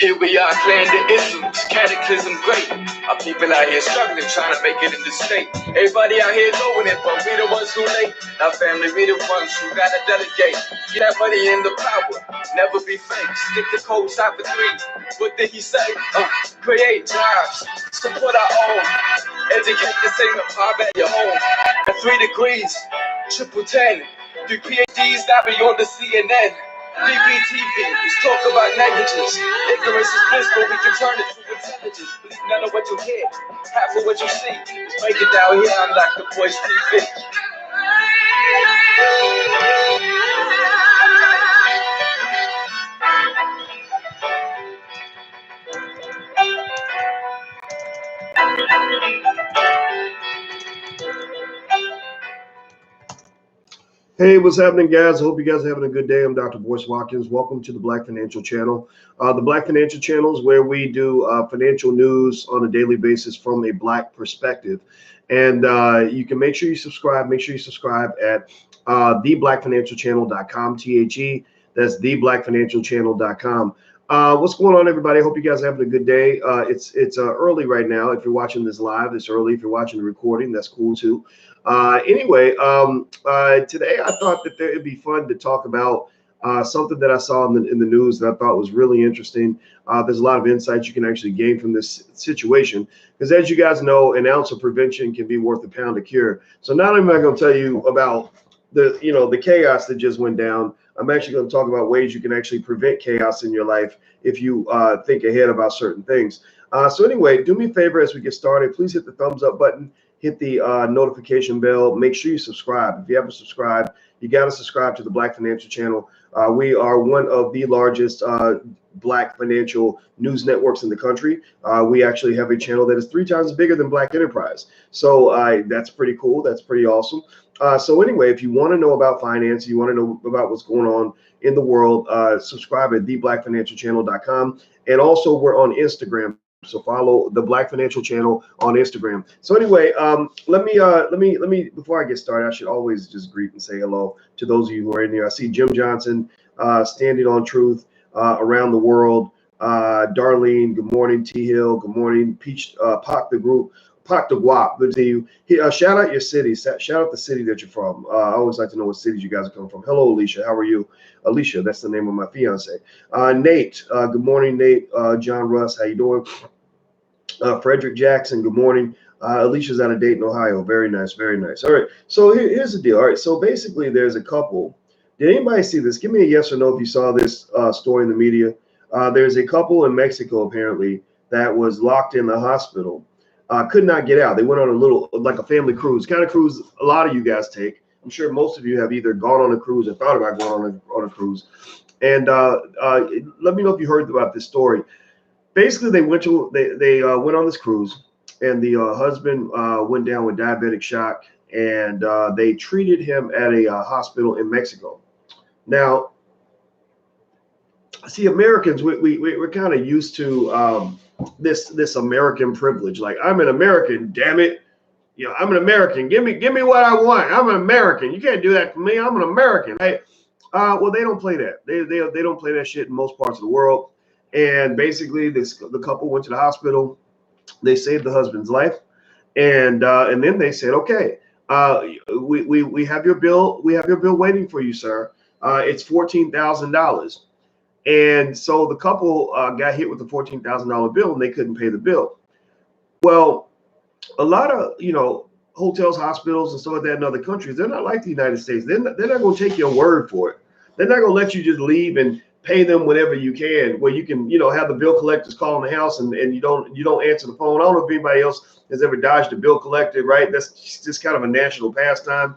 Here we are, clearing the isms, cataclysm great. Our people out here struggling, trying to make it in the state. Everybody out here knowing it, but we the ones who late. Our family, we the ones who gotta delegate. Get that money in the power, never be fake. Stick to code, stop for 3. What did he say? Create jobs, support our own. Educate the same power at your home. At 3 degrees, triple 10. 3 PhDs, now be on the CNN. BBTV, let's talk about negligence. Ignorance is bliss, but we can turn it to intelligence. Believe none of what you hear, half of what you see. Let's break it down here on Dr Boyce TV. Hey, what's happening, guys? I hope you guys are having a good day. I'm Dr. Boyce Watkins. Welcome to the Black Financial Channel. The Black Financial Channel is where we do financial news on a daily basis from a Black perspective. And you can make sure you subscribe. Make sure you subscribe at theblackfinancialchannel.com, THE. That's theblackfinancialchannel.com. What's going on, everybody? I hope you guys are having a good day. It's early right now. If you're watching this live, it's early. If you're watching the recording, that's cool too. Anyway, today I thought that it'd be fun to talk about something that I saw in the news that I thought was really interesting. There's a lot of insights you can actually gain from this situation, because as you guys know, an ounce of prevention can be worth a pound of cure. So not only am I going to tell you about the chaos that just went down, I'm actually going to talk about ways you can actually prevent chaos in your life if you think ahead about certain things. So anyway, do me a favor as we get started. Please hit the thumbs up button. Hit the notification bell. Make sure you subscribe. If you haven't subscribed, you got to subscribe to the Black Financial Channel. We are one of the largest Black financial news networks in the country. We actually have a channel that is 3 times bigger than Black Enterprise. So that's pretty cool. That's pretty awesome. So anyway, if you want to know about finance, you want to know about what's going on in the world, subscribe at theblackfinancialchannel.com. And also we're on Instagram. So follow the Black Financial Channel on Instagram. So anyway, let me before I get started, I should always just greet and say hello to those of you who are in here. I see Jim Johnson, Standing on Truth, around the world. Darlene, good morning. T Hill, good morning. Peach, Pac the group, Pac the Guap, good to see you. Shout out your city. Shout out the city that you're from. I always like to know what cities you guys are coming from. Hello, Alicia. How are you? Alicia, that's the name of my fiance. Nate, good morning, Nate. John Russ, how you doing? Frederick Jackson, good morning. Alicia's out of Dayton, Ohio. Very nice, very nice. All right, so here's the deal. All right, so basically there's a couple. Did anybody see this? Give me a yes or no if you saw this story in the media. There's a couple in Mexico, apparently, that was locked in the hospital. Could not get out. They went on like a family cruise, kind of cruise a lot of you guys take. I'm sure most of you have either gone on a cruise or thought about going on a cruise. And let me know if you heard about this story. Basically, they went on this cruise, and the husband went down with diabetic shock, and they treated him at a hospital in Mexico. Now, see, Americans, we're kind of used to this American privilege. Like, I'm an American, damn it. I'm an American. Give me what I want. I'm an American. You can't do that to me. I'm an American. Right? Well, they don't play that. They don't play that shit in most parts of the world. And basically, the couple went to the hospital. They saved the husband's life, and then they said, "Okay, we have your bill. We have your bill waiting for you, sir. It's $14,000." And so the couple got hit with the $14,000 bill, and they couldn't pay the bill. Well, a lot of hotels, hospitals, and stuff like that in other countries, they're not like the United States. They're not going to take your word for it. They're not going to let you just leave and pay them whenever you can, where you can, have the bill collectors calling the house and you don't answer the phone. I don't know if anybody else has ever dodged a bill collector, right? That's just kind of a national pastime.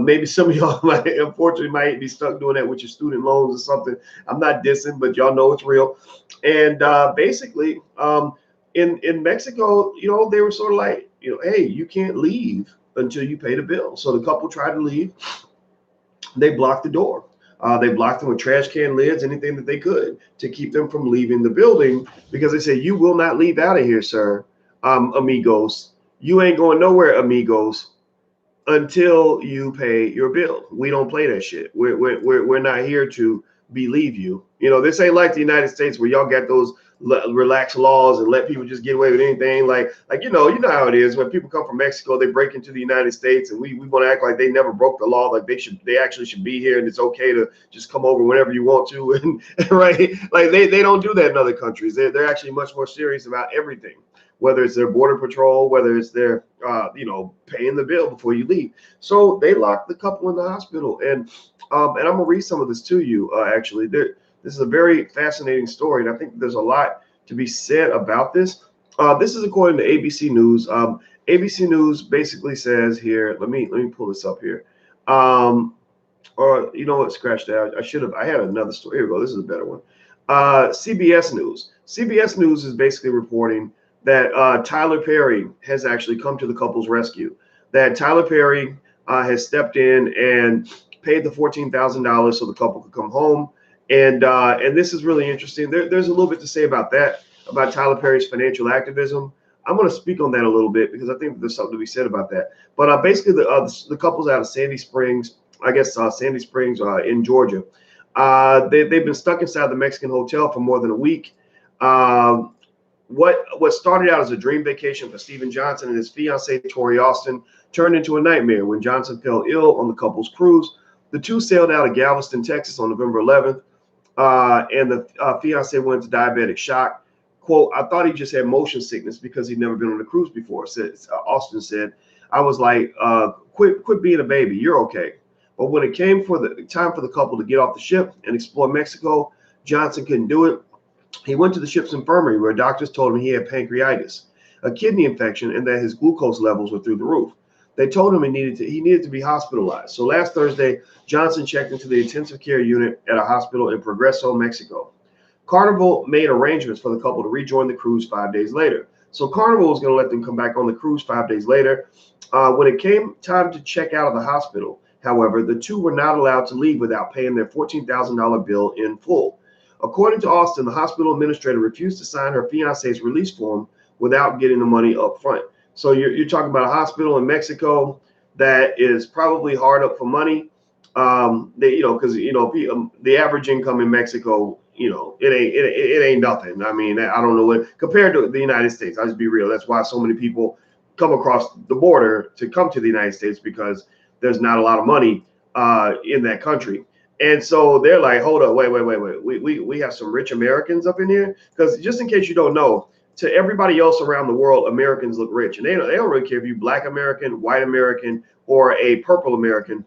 Maybe some of y'all unfortunately might be stuck doing that with your student loans or something. I'm not dissing, but y'all know it's real. And basically, in Mexico, they were sort of like, hey, you can't leave until you pay the bill. So the couple tried to leave. They blocked the door. They blocked them with trash can lids, anything that they could to keep them from leaving the building, because they said, you will not leave out of here, sir, amigos. You ain't going nowhere, amigos, until you pay your bill. We don't play that shit. We're not here to believe you. You know, this ain't like the United States where y'all got those relaxed laws and let people just get away with anything. Like you know how it is when people come from Mexico, they break into the United States, and we want to act like they never broke the law, like they actually should be here, and it's okay to just come over whenever you want to, and right, like they don't do that in other countries. They're actually much more serious about everything, whether it's their border patrol, whether it's their you know, paying the bill before you leave. So they locked the couple in the hospital, and I'm gonna read some of this to you. Actually, this is a very fascinating story, and I think there's a lot to be said about this. This is according to ABC News. ABC News basically says here. Let me pull this up here. Or you know what? Scratch that. I had another story. Here we go. This is a better one. CBS News. CBS News is basically reporting that Tyler Perry has actually come to the couple's rescue. That Tyler Perry has stepped in and paid the $14,000 so the couple could come home. And this is really interesting. There's a little bit to say about that, about Tyler Perry's financial activism. I'm going to speak on that a little bit because I think there's something to be said about that. But basically, the couple's out of Sandy Springs, I guess Sandy Springs in Georgia. They've been stuck inside the Mexican hotel for more than a week. What started out as a dream vacation for Stephen Johnson and his fiancee Tori Austin turned into a nightmare when Johnson fell ill on the couple's cruise. The two sailed out of Galveston, Texas on November 11th, and the fiancee went into diabetic shock. Quote, I thought he just had motion sickness because he'd never been on a cruise before, Austin said. I was like, quit being a baby. You're okay. But when it came for the time for the couple to get off the ship and explore Mexico, Johnson couldn't do it. He went to the ship's infirmary where doctors told him he had pancreatitis, a kidney infection, and that his glucose levels were through the roof. They told him he needed to be hospitalized. So last Thursday, Johnson checked into the intensive care unit at a hospital in Progreso, Mexico. Carnival made arrangements for the couple to rejoin the cruise 5 days later. So Carnival was going to let them come back on the cruise 5 days later. When it came time to check out of the hospital, however, the two were not allowed to leave without paying their $14,000 bill in full. According to Austin, the hospital administrator refused to sign her fiance's release form without getting the money up front. So you're talking about a hospital in Mexico that is probably hard up for money. Because the average income in Mexico, it ain't nothing. I mean, I don't know what compared to the United States. I'll just be real. That's why so many people come across the border to come to the United States, because there's not a lot of money in that country. And so they're like, hold up, wait. We have some rich Americans up in here, because just in case you don't know, to everybody else around the world, Americans look rich, and they don't really care if you Black American, white American, or a purple American.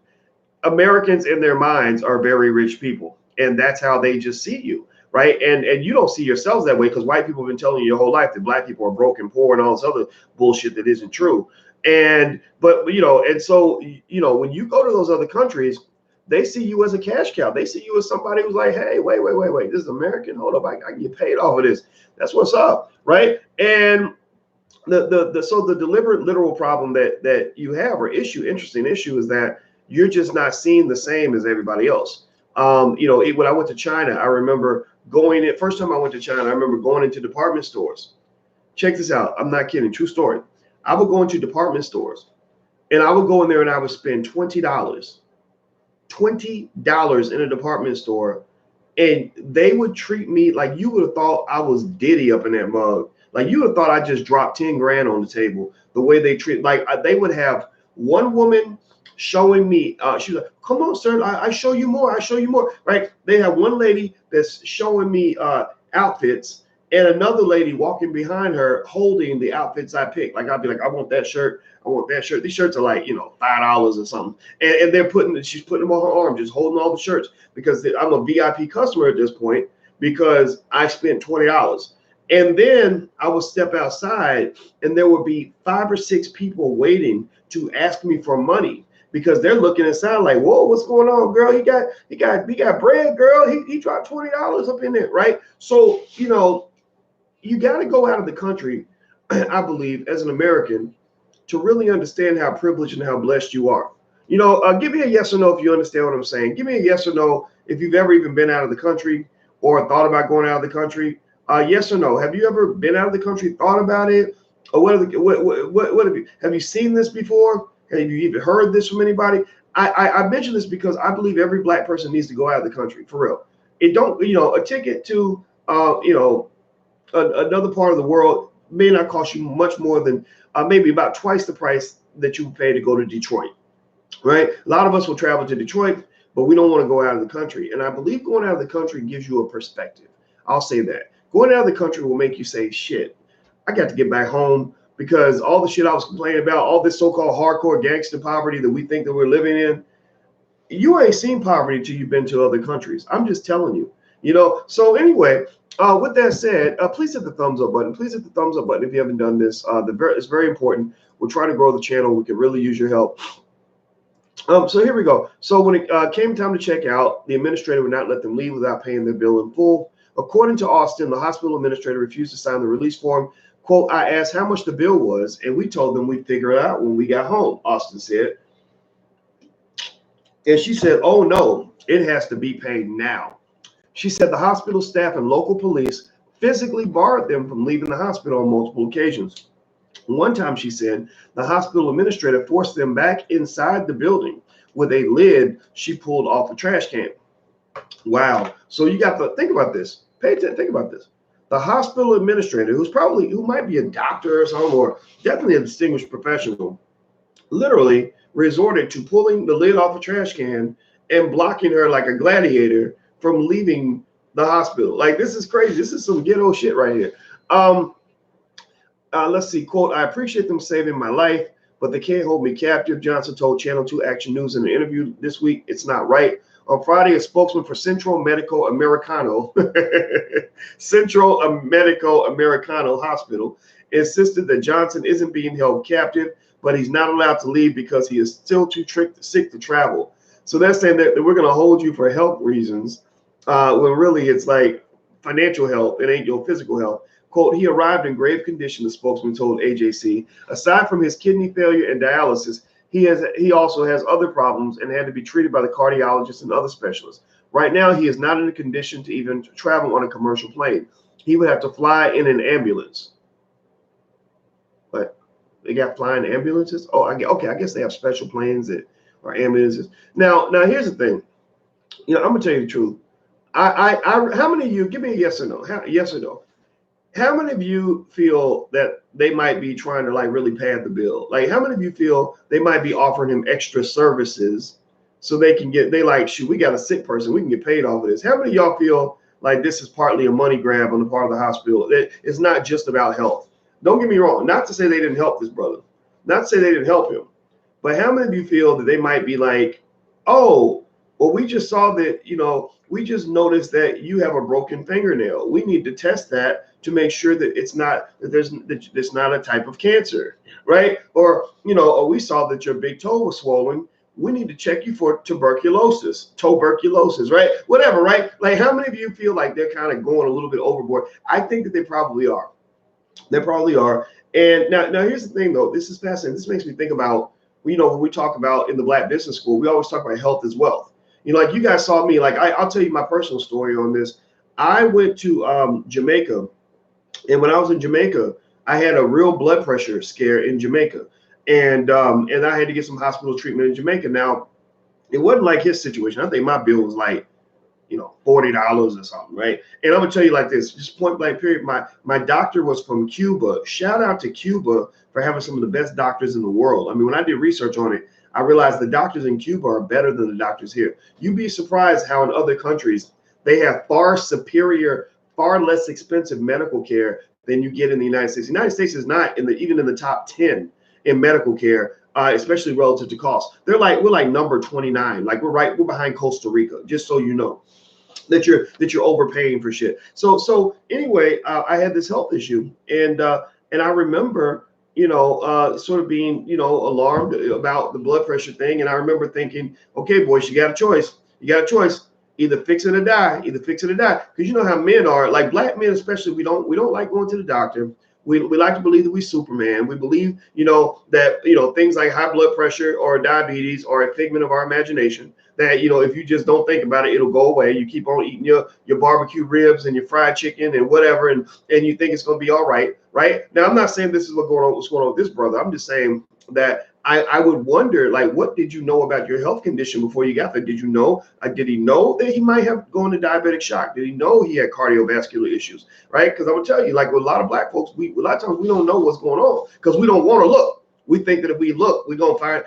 Americans in their minds are very rich people, and that's how they just see you, right? And you don't see yourselves that way, because white people have been telling you your whole life that Black people are broke and poor and all this other bullshit that isn't true. And so when you go to those other countries, they see you as a cash cow. They see you as somebody who's like, hey, wait. This is American. Hold up, I can get paid off of this. That's what's up, right? And the deliberate literal problem that you have, or interesting issue, is that you're just not seen the same as everybody else. When I went to China, I remember first time I went to China, I remember going into department stores. Check this out. I'm not kidding. True story. I would go into department stores, and I would go in there and I would spend $20 in a department store, and they would treat me like you would have thought I was Diddy up in that mug. Like you would have thought I just dropped 10 grand on the table. The way they treat, like they would have one woman showing me, she's like, come on, sir, I show you more, right? They have one lady that's showing me outfits, and another lady walking behind her holding the outfits I picked. Like I'd be like, I want that shirt. These shirts are like, $5 or something. And she's putting them on her arm, just holding all the shirts, because I'm a VIP customer at this point, because I spent $20. And then I would step outside, and there would be 5 or 6 people waiting to ask me for money, because they're looking inside like, whoa, what's going on, girl? He got bread, girl. He dropped $20 up in there, right? So, you got to go out of the country, I believe, as an American, to really understand how privileged and how blessed you are. Give me a yes or no if you understand what I'm saying. Give me a yes or no if you've ever even been out of the country or thought about going out of the country. Yes or no? Have you ever been out of the country, thought about it, or have you seen this before? Have you even heard this from anybody? I mention this because I believe every Black person needs to go out of the country, for real. it don't, a ticket to, another part of the world may not cost you much more than maybe about twice the price that you pay to go to Detroit, right? A lot of us will travel to Detroit, but we don't want to go out of the country. And I believe going out of the country gives you a perspective. I'll say that. Going out of the country will make you say, shit, I got to get back home, because all the shit I was complaining about, all this so-called hardcore gangster poverty that we think that we're living in, you ain't seen poverty till you've been to other countries. I'm just telling you, So anyway, with that said, please hit the thumbs up button. Please hit the thumbs up button if you haven't done this. It's very important. We're trying to grow the channel. We could really use your help. So here we go. So when it came time to check out, the administrator would not let them leave without paying their bill in full. According to Austin, the hospital administrator refused to sign the release form. Quote, I asked how much the bill was, and we told them we'd figure it out when we got home, Austin said. And she said, oh, no, it has to be paid now. She said the hospital staff and local police physically barred them from leaving the hospital on multiple occasions. One time, she said, the hospital administrator forced them back inside the building with a lid she pulled off a trash can. Wow. So you got to think about this. Pay attention. Think about this. The hospital administrator, who might be a doctor or something, or definitely a distinguished professional, literally resorted to pulling the lid off a trash can and blocking her like a gladiator from leaving the hospital. Like, this is crazy. This is some ghetto shit right here. Let's see, quote, I appreciate them saving my life, but they can't hold me captive, Johnson told Channel 2 Action News in an interview this week. It's not right. On Friday, a spokesman for Central Medico Americano, Central Medico Americano Hospital, insisted that Johnson isn't being held captive, but he's not allowed to leave because he is still too sick to travel. So they're saying that we're going to hold you for health reasons, when really it's like financial health. It ain't your physical health. Quote, he arrived in grave condition, the spokesman told AJC. Aside from his kidney failure and dialysis, he also has other problems and had to be treated by the cardiologist and other specialists. Right now, he is not in a condition to even travel on a commercial plane. He would have to fly in an ambulance. But they got flying ambulances? Oh, okay, I guess they have special planes that are ambulances. Now here's the thing. I'm gonna tell you the truth. How many of you, give me a yes or no? Yes or no? How many of you feel that they might be trying to like really pad the bill? Like, how many of you feel they might be offering him extra services so they can shoot, we got a sick person, we can get paid off of this? How many of y'all feel like this is partly a money grab on the part of the hospital? It's not just about health. Don't get me wrong. Not to say they didn't help this brother. Not to say they didn't help him. But how many of you feel that they might be like, oh, well, we just saw that, we just noticed that you have a broken fingernail. We need to test that to make sure that it's not a type of cancer, right? Or, we saw that your big toe was swollen. We need to check you for tuberculosis, right? Whatever, right? Like, how many of you feel like they're kind of going a little bit overboard? I think that they probably are. They probably are. And now here's the thing, though. This is fascinating. This makes me think about, when we talk about in the Black Business School, we always talk about health is wealth. Like, you guys saw me, like, I'll tell you my personal story on this. I went to Jamaica. And when I was in Jamaica, I had a real blood pressure scare in Jamaica. And I had to get some hospital treatment in Jamaica. Now, it wasn't like his situation. I think my bill was like, $40 or something, right? And I'm gonna tell you like this, just point blank period. My doctor was from Cuba. Shout out to Cuba for having some of the best doctors in the world. I mean, when I did research on it, I realized the doctors in Cuba are better than the doctors here. You'd be surprised how in other countries they have far superior, far less expensive medical care than you get in the United States. The United States is not even in the top 10 in medical care, especially relative to cost. We're like number 29. Like, we're behind Costa Rica, just so you know that you're overpaying for shit. So anyway, I had this health issue, and I remember, sort of being, alarmed about the blood pressure thing. And I remember thinking, okay, boys, you got a choice. Either fix it or die. Because you know how men are, like Black men especially, we don't like going to the doctor. We like to believe that we Superman. We believe, that, things like high blood pressure or diabetes are a figment of our imagination. That, if you just don't think about it, it'll go away. You keep on eating your barbecue ribs and your fried chicken and whatever, and you think it's going to be all right, right? Now, I'm not saying this is what's going on with this brother. I'm just saying that I would wonder, like, what did you know about your health condition before you got there? Did you know? Did he know that he might have gone to diabetic shock? Did he know he had cardiovascular issues? Right? Because I'm gonna tell you, like with a lot of black folks, a lot of times we don't know what's going on because we don't want to look. We think that if we look, we're gonna find.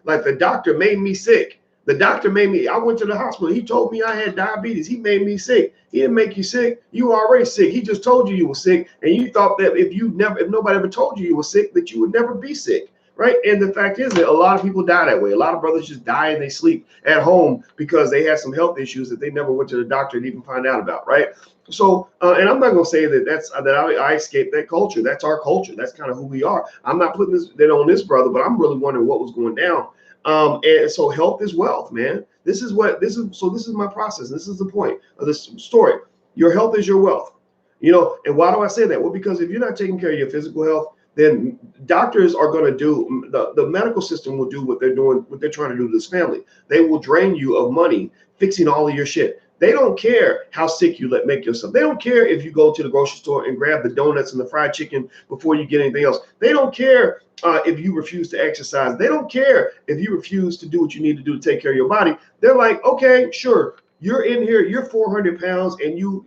Like the doctor made me sick. The doctor made me. I went to the hospital. He told me I had diabetes. He made me sick. He didn't make you sick. You were already sick. He just told you were sick, and you thought that if nobody ever told you were sick, that you would never be sick. Right. And the fact is that a lot of people die that way. A lot of brothers just die and they sleep at home because they had some health issues that they never went to the doctor to even find out about. Right. So, and I'm not going to say that I escaped that culture. That's our culture. That's kind of who we are. I'm not putting that on this brother, but I'm really wondering what was going down. And so health is wealth, man. This is my process. This is the point of this story. Your health is your wealth. And why do I say that? Well, because if you're not taking care of your physical health, then doctors are going to do, the medical system will do what they're doing, what they're trying to do to this family. They will drain you of money fixing all of your shit. They don't care how sick you make yourself. They don't care if you go to the grocery store and grab the donuts and the fried chicken before you get anything else. They don't care if you refuse to exercise. They don't care if you refuse to do what you need to do to take care of your body. They're like, okay, sure. You're in here, you're 400 pounds, and you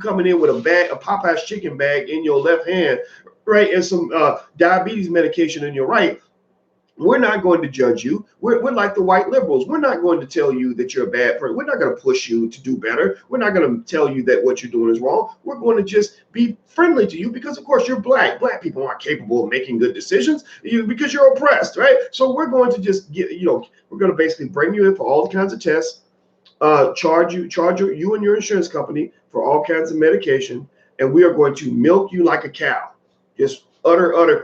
coming in with a Popeye's chicken bag in your left hand, right, and some diabetes medication in your right. We're not going to judge you. We're like the white liberals. We're not going to tell you that you're a bad person. We're not going to push you to do better. We're not going to tell you that what you're doing is wrong. We're going to just be friendly to you because, of course, you're black. Black people aren't capable of making good decisions because you're oppressed, right? So we're going to just we're going to basically bring you in for all the kinds of tests, charge you and your insurance company for all kinds of medication, and we are going to milk you like a cow. Just utter.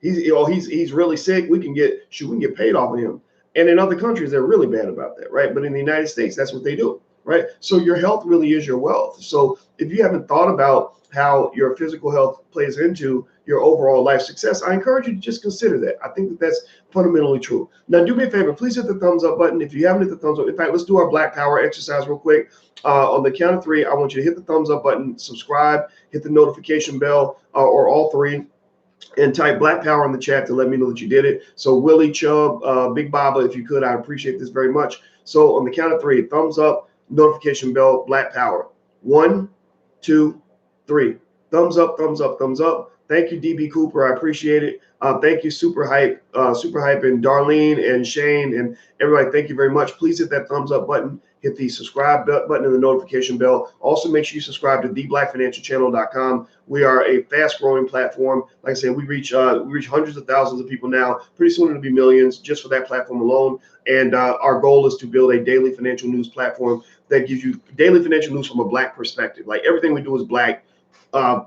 He's really sick. We can get paid off of him. And in other countries, they're really bad about that, right? But in the United States, that's what they do, right? So your health really is your wealth. So if you haven't thought about how your physical health plays into your overall life success, I encourage you to just consider that. I think that that's fundamentally true. Now, do me a favor, please hit the thumbs up button. If you haven't hit the thumbs up, in fact, let's do our Black Power exercise real quick. On the count of 3, I want you to hit the thumbs up button, subscribe, hit the notification bell, or all 3. And type Black Power in the chat to let me know that you did it. So Willie, Chubb, Big Baba, if you could, I appreciate this very much. So on the count of 3, thumbs up, notification bell, Black Power. 1, 2, 3. Thumbs up, thumbs up, thumbs up. Thank you, DB Cooper. I appreciate it. Thank you, Super Hype, and Darlene and Shane and everybody. Thank you very much. Please hit that thumbs up button. Hit the subscribe button and the notification bell. Also, make sure you subscribe to theblackfinancialchannel.com. We are a fast-growing platform. Like I said, we reach hundreds of thousands of people now. Pretty soon it'll be millions just for that platform alone. And our goal is to build a daily financial news platform that gives you daily financial news from a black perspective. Like everything we do is black, and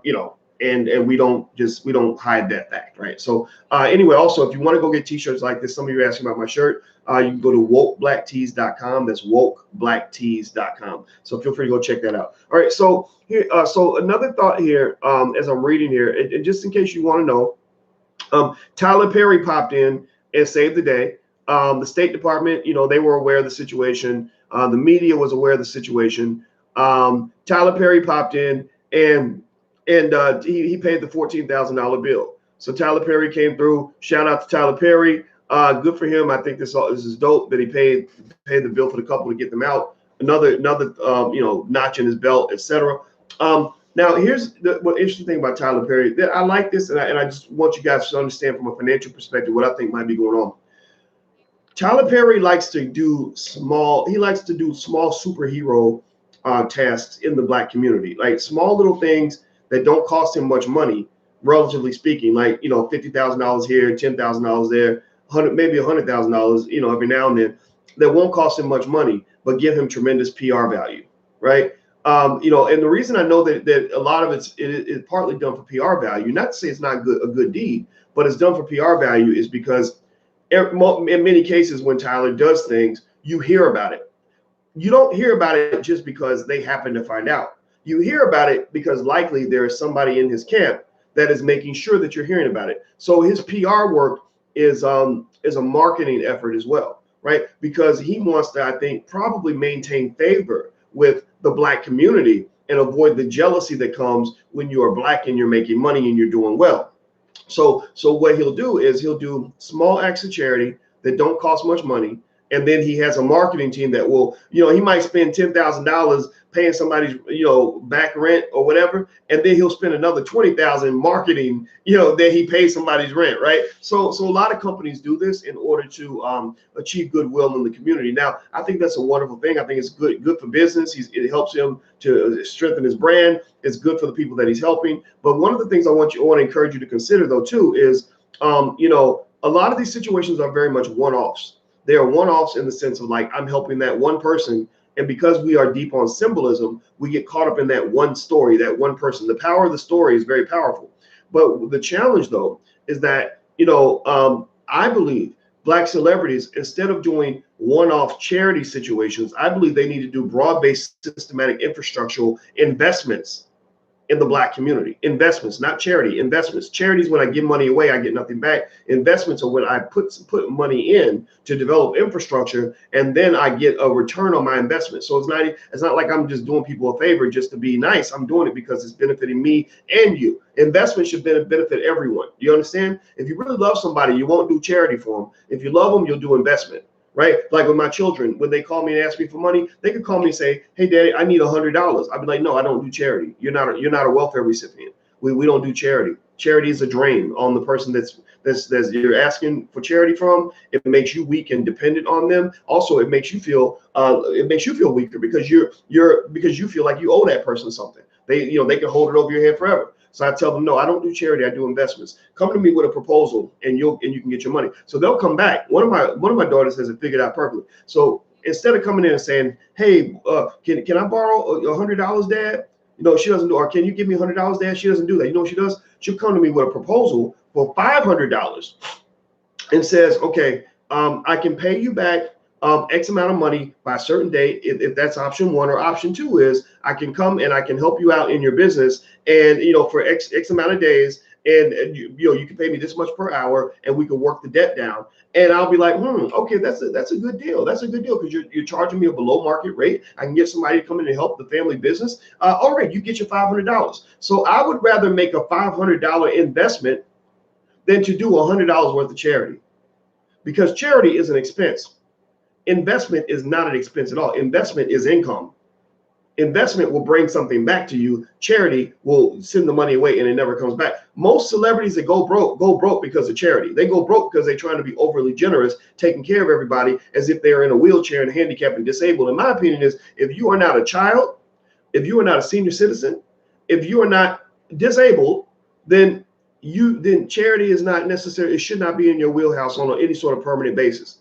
we don't hide that fact, right? So anyway, also, if you want to go get t-shirts like this, some of you are asking about my shirt. You can go to wokeblacktees.com. That's wokeblacktees.com. So feel free to go check that out. All right. So here, so another thought here, as I'm reading here, and just in case you want to know, Tyler Perry popped in and saved the day. The State Department, they were aware of the situation. The media was aware of the situation. Tyler Perry popped in and he paid the $14,000 bill. So Tyler Perry came through. Shout out to Tyler Perry. Good for him. I think this is dope that he paid the bill for the couple to get them out. Another notch in his belt, etc. Now here's the interesting thing about Tyler Perry. That I like this, and I just want you guys to understand from a financial perspective what I think might be going on. Tyler Perry likes to do small superhero tasks in the black community, like small little things that don't cost him much money, relatively speaking, like $50,000 here, $10,000 there, maybe $100,000, every now and then, that won't cost him much money, but give him tremendous PR value, right? And the reason I know that a lot of it's partly done for PR value, not to say it's not a good deed, but it's done for PR value, is because in many cases when Tyler does things, you hear about it. You don't hear about it just because they happen to find out. You hear about it because likely there is somebody in his camp that is making sure that you're hearing about it. So his PR work is a marketing effort as well, right? Because he wants to, I think, probably maintain favor with the black community and avoid the jealousy that comes when you are black and you're making money and you're doing well. So what he'll do is he'll do small acts of charity that don't cost much money, and then he has a marketing team that will, he might spend $10,000 paying somebody's, back rent or whatever, and then he'll spend another 20,000 marketing, that he pays somebody's rent, right? So a lot of companies do this in order to achieve goodwill in the community. Now, I think that's a wonderful thing. I think it's good for business. It helps him to strengthen his brand. It's good for the people that he's helping. But one of the things I want to encourage you to consider, though, too, is a lot of these situations are very much one-offs. They are one-offs in the sense of, like, I'm helping that one person, and because we are deep on symbolism, we get caught up in that one story, that one person. The power of the story is very powerful. But the challenge, though, is that, I believe Black celebrities, instead of doing one-off charity situations, I believe they need to do broad-based systematic infrastructural investments in the Black community. Investments, not charity, investments. Charities, when I give money away, I get nothing back. Investments are when I put money in to develop infrastructure, and then I get a return on my investment. So it's not like I'm just doing people a favor just to be nice. I'm doing it because it's benefiting me and you. Investment should benefit everyone. You understand? If you really love somebody, you won't do charity for them. If you love them, you'll do investment. Right? Like with my children, when they call me and ask me for money, they could call me and say, "Hey, Daddy, I need $100." I'd be like, "No, I don't do charity. You're not a welfare recipient. We don't do charity. Charity is a drain on the person that's you're asking for charity from. It makes you weak and dependent on them. Also, it makes you feel weaker because you feel like you owe that person something. They can hold it over your head forever. So I tell them, no, I don't do charity. I do investments. Come to me with a proposal, and you can get your money. So they'll come back. One of my daughters has it figured out perfectly. So instead of coming in and saying, "Hey, can I borrow $100, Dad?" She doesn't do. Or, "Can you give me $100, Dad?" She doesn't do that. You know what she does? She'll come to me with a proposal for $500 and says, "Okay, I can pay you back X amount of money by a certain date, if that's option one. Or option two is I can come and I can help you out in your business, and for X amount of days, and you can pay me this much per hour, and we can work the debt down." And I'll be like, okay, that's a good deal. That's a good deal because you're charging me a below market rate. I can get somebody to come in and help the family business. All right, you get your $500. So I would rather make a $500 investment than to do $100 worth of charity, because charity is an expense. Investment is not an expense at all. Investment is income. Investment will bring something back to you. Charity will send the money away and it never comes back. Most celebrities that go broke because of charity. They go broke because they're trying to be overly generous, taking care of everybody as if they are in a wheelchair and handicapped and disabled. And my opinion is, if you are not a child, if you are not a senior citizen, if you are not disabled, then charity is not necessary. It should not be in your wheelhouse on any sort of permanent basis.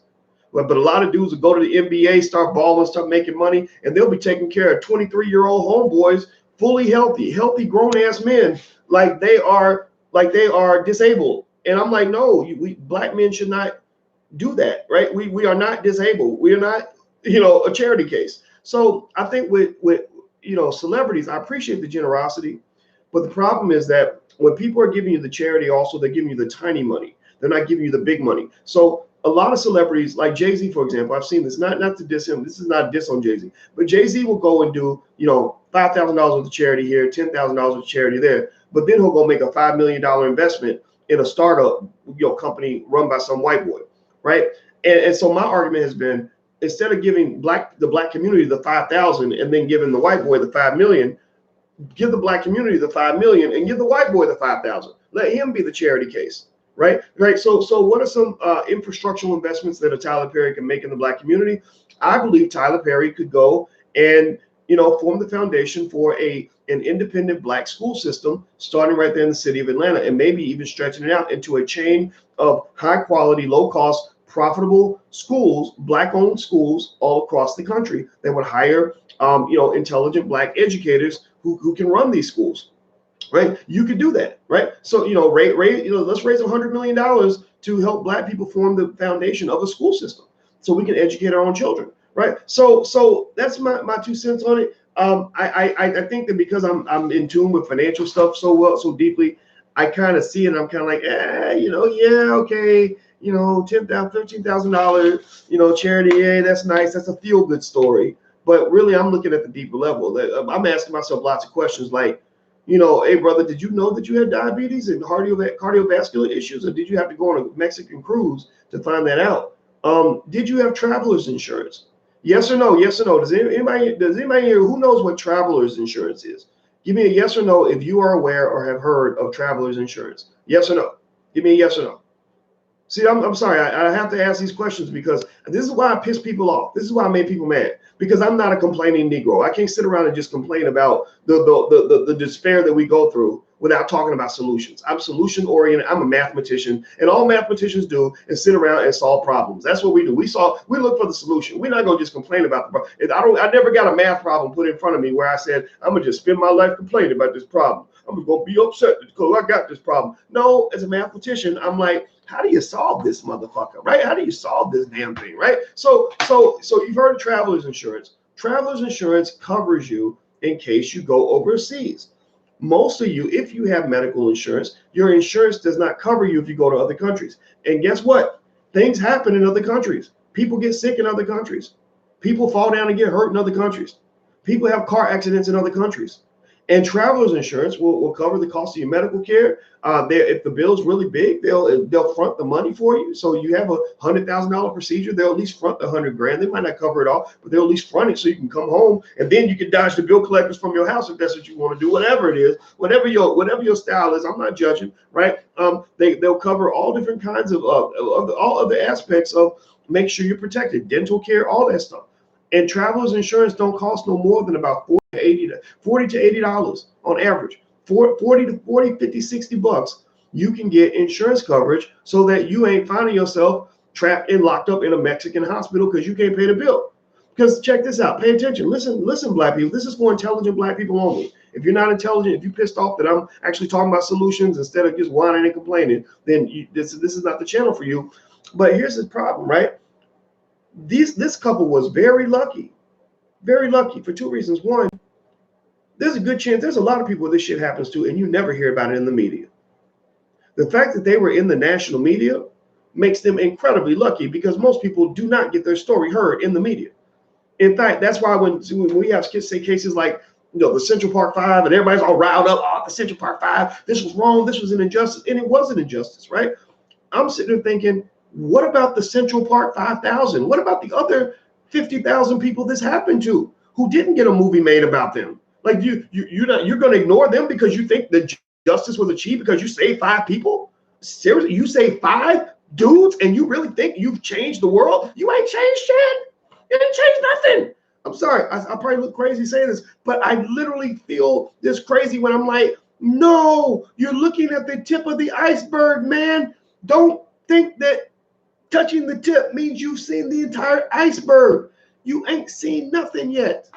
But a lot of dudes will go to the NBA, start balling, start making money, and they'll be taking care of 23-year-old homeboys, fully healthy grown-ass men, like they are disabled. And I'm like, no, Black men should not do that, right? We are not disabled. We are not, a charity case. So I think with celebrities, I appreciate the generosity, but the problem is that when people are giving you the charity, also they're giving you the tiny money. They're not giving you the big money. So a lot of celebrities, like Jay-Z, for example, I've seen this, not to diss him. This is not a diss on Jay-Z, but Jay-Z will go and do, $5,000 worth of charity here, $10,000 worth of charity there, but then he'll go make a $5 million investment in a startup, company run by some white boy, right? And so my argument has been, instead of giving the black community the 5,000 and then giving the white boy the 5 million, give the black community the 5 million and give the white boy the 5,000. Let him be the charity case. Right. So what are some infrastructural investments that a Tyler Perry can make in the Black community? I believe Tyler Perry could go and, form the foundation for an independent Black school system, starting right there in the city of Atlanta, and maybe even stretching it out into a chain of high quality, low cost, profitable schools, Black-owned schools all across the country that would hire, intelligent Black educators who can run these schools. Right, you could do that, right? So let's raise $100 million to help Black people form the foundation of a school system, so we can educate our own children, right? So that's my 2 cents on it. I think that because I'm in tune with financial stuff so deeply, I kind of see it. And I'm kind of like, yeah, okay, $10,000, $13,000, charity, yeah, that's nice. That's a feel good story. But really, I'm looking at the deeper level. I'm asking myself lots of questions like, You know, hey brother, did you know that you had diabetes and cardiovascular issues, or did you have to go on a Mexican cruise to find that out? Did you have traveler's insurance? Yes or no? Yes or no? Does anybody here who knows what traveler's insurance is? Give me a yes or no if you are aware or have heard of traveler's insurance. Yes or no? Give me a yes or no. See, I'm sorry. I have to ask these questions because this is why I piss people off. This is why I make people mad, because I'm not a complaining Negro. I can't sit around and just complain about the despair that we go through without talking about solutions. I'm solution oriented. I'm a mathematician, and all mathematicians do is sit around and solve problems. That's what we do. We look for the solution. We're not gonna just complain about the problem. I never got a math problem put in front of me where I said I'm gonna just spend my life complaining about this problem. I'm gonna be upset because I got this problem. No, as a mathematician, I'm like, how do you solve this motherfucker, right? How do you solve this damn thing, right? So you've heard of traveler's insurance. Traveler's insurance covers you in case you go overseas. Most of you, if you have medical insurance, your insurance does not cover you if you go to other countries. And guess what? Things happen in other countries. People get sick in other countries. People fall down and get hurt in other countries. People have car accidents in other countries. And traveler's insurance will cover the cost of your medical care. If the bill's really big, they'll front the money for you. So you have $100,000 procedure, they'll at least front the $100,000. They might not cover it all, but they'll at least front it so you can come home, and then you can dodge the bill collectors from your house if that's what you want to do. Whatever it is, whatever your style is, I'm not judging, right? They'll cover all different kinds of all other aspects of make sure you're protected, dental care, all that stuff. And traveler's insurance don't cost no more than about $40 to $80 on average. 50, 60 bucks. You can get insurance coverage so that you ain't finding yourself trapped and locked up in a Mexican hospital because you can't pay the bill. Because check this out, pay attention. Listen, black people. This is for intelligent black people only. If you're not intelligent, if you're pissed off that I'm actually talking about solutions instead of just whining and complaining, then this is not the channel for you. But here's the problem, right? This couple was very lucky for two reasons. One, there's a good chance there's a lot of people this shit happens to and you never hear about it in the media. The fact that they were in the national media makes them incredibly lucky, because most people do not get their story heard in the media. In fact, that's why when we have cases like, you know, the Central Park 5 and everybody's all riled up, oh, the Central Park 5, this was wrong, this was an injustice, and it was an injustice, right? I'm sitting there thinking, what about the Central Park 5,000? What about the other 50,000 people this happened to who didn't get a movie made about them? Like you're going to ignore them because you think the justice was achieved because you saved 5 people? Seriously, you saved 5 dudes and you really think you've changed the world? You ain't changed shit. You didn't change nothing. I'm sorry, I probably look crazy saying this, but I literally feel this crazy when I'm like, no, you're looking at the tip of the iceberg, man. Don't think that touching the tip means you've seen the entire iceberg. You ain't seen nothing yet.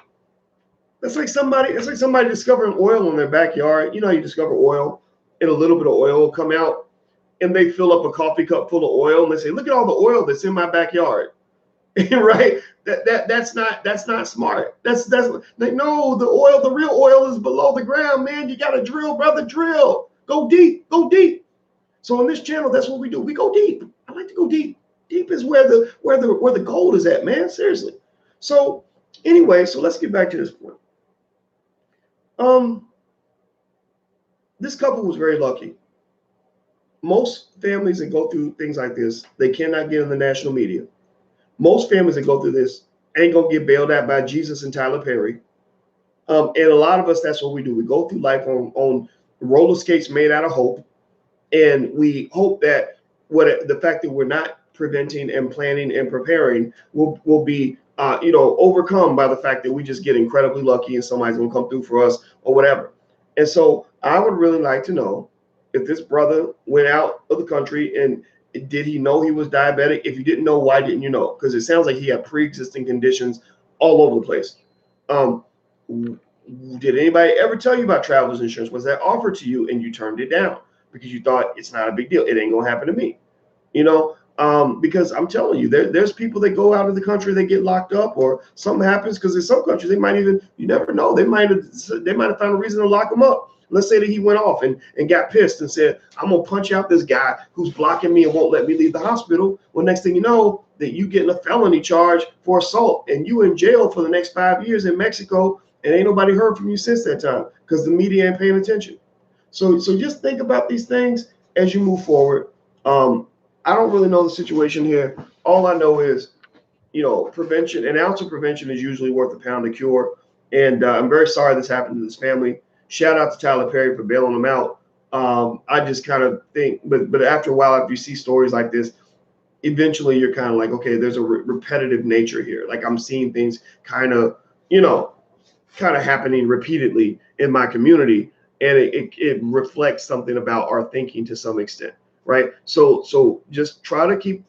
It's like somebody discovering oil in their backyard. You know how you discover oil, and a little bit of oil will come out, and they fill up a coffee cup full of oil, and they say, look at all the oil that's in my backyard. Right? That's not smart. That's like, no, the real oil is below the ground, man. You gotta drill, brother, drill. Go deep. So on this channel, that's what we do. We go deep. I like to go deep. Deep is where the gold is at, man. Seriously. So anyway, so let's get back to this point. This couple was very lucky. Most families that go through things like this, they cannot get in the national media. Most families that go through this ain't gonna get bailed out by Jesus and Tyler Perry. And a lot of us, that's what we do. We go through life on roller skates made out of hope. And we hope that the fact that we're not preventing and planning and preparing will be overcome by the fact that we just get incredibly lucky and somebody's gonna come through for us or whatever. And so I would really like to know if this brother went out of the country, and did he know he was diabetic? If you didn't know, why didn't you know? Because it sounds like he had pre-existing conditions all over the place. Did anybody ever tell you about traveler's insurance? Was that offered to you and you turned it down because you thought it's not a big deal? It ain't gonna happen to me, because I'm telling you, there's people that go out of the country, they get locked up, or something happens, because in some countries they might even, you never know, they might have found a reason to lock him up. Let's say that he went off and got pissed and said, I'm gonna punch out this guy who's blocking me and won't let me leave the hospital. Well, next thing you know, that you getting a felony charge for assault and you in jail for the next 5 years in Mexico and ain't nobody heard from you since that time because the media ain't paying attention. So just think about these things as you move forward. I don't really know the situation here. All I know is, prevention, an ounce of prevention is usually worth a pound of cure. And I'm very sorry this happened to this family. Shout out to Tyler Perry for bailing them out. I just kind of think, but after a while, if you see stories like this, eventually you're kind of like, okay, there's a repetitive nature here. Like I'm seeing things kind of, happening repeatedly in my community, and it reflects something about our thinking to some extent, right? So just try to keep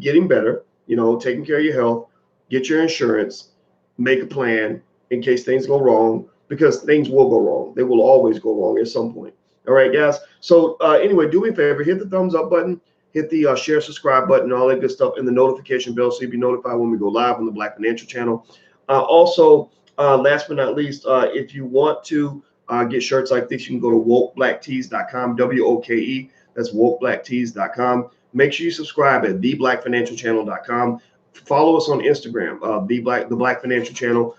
getting better, taking care of your health, get your insurance, make a plan in case things go wrong, because things will go wrong. They will always go wrong at some point. All right, guys. So anyway, do me a favor, hit the thumbs up button, hit the share, subscribe button, all that good stuff, and the notification bell so you'll be notified when we go live on the Black Financial Channel. Also, last but not least, if you want to get shirts like this, you can go to wokeblacktees.com, WOKE. That's wokeblacktees.com. Make sure you subscribe at theblackfinancialchannel.com. Follow us on Instagram, the Black Financial Channel.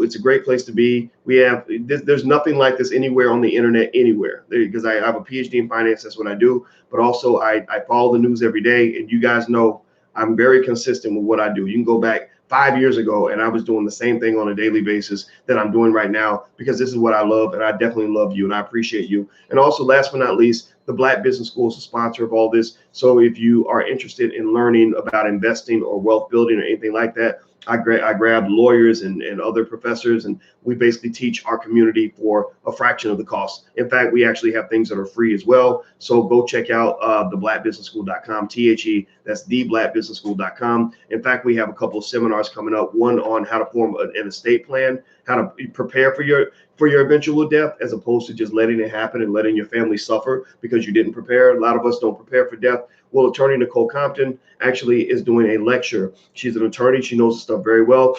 It's a great place to be. We have there's nothing like this anywhere on the internet, anywhere, because I have a PhD in finance. That's what I do. But also I follow the news every day, and you guys know I'm very consistent with what I do. You can go back 5 years ago, and I was doing the same thing on a daily basis that I'm doing right now, because this is what I love, and I definitely love you, and I appreciate you. And also, last but not least, the Black Business School is a sponsor of all this. So if you are interested in learning about investing or wealth building or anything like that, I grabbed lawyers and other professors, and we basically teach our community for a fraction of the cost. In fact, we actually have things that are free as well. So go check out theblackbusinessschool.com, THE, that's theblackbusinessschool.com. In fact, we have a couple of seminars coming up, one on how to form an estate plan, how to prepare for your eventual death, as opposed to just letting it happen and letting your family suffer because you didn't prepare. A lot of us don't prepare for death. Well, attorney Nicole Compton actually is doing a lecture. She's an attorney. She knows the stuff very well.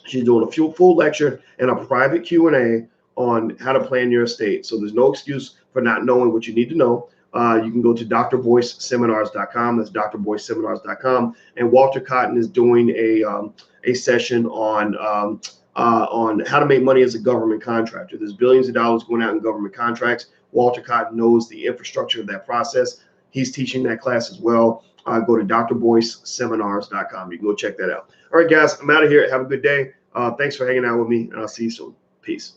She's doing a full lecture and a private Q&A on how to plan your estate. So there's no excuse for not knowing what you need to know. You can go to drboyceseminars.com. That's drboyceseminars.com. And Walter Cotton is doing a session on how to make money as a government contractor. There's billions of dollars going out in government contracts. Walter Cotton knows the infrastructure of that process. He's teaching that class as well. Go to drboyceseminars.com. You can go check that out. All right, guys, I'm out of here. Have a good day. Thanks for hanging out with me, and I'll see you soon. Peace.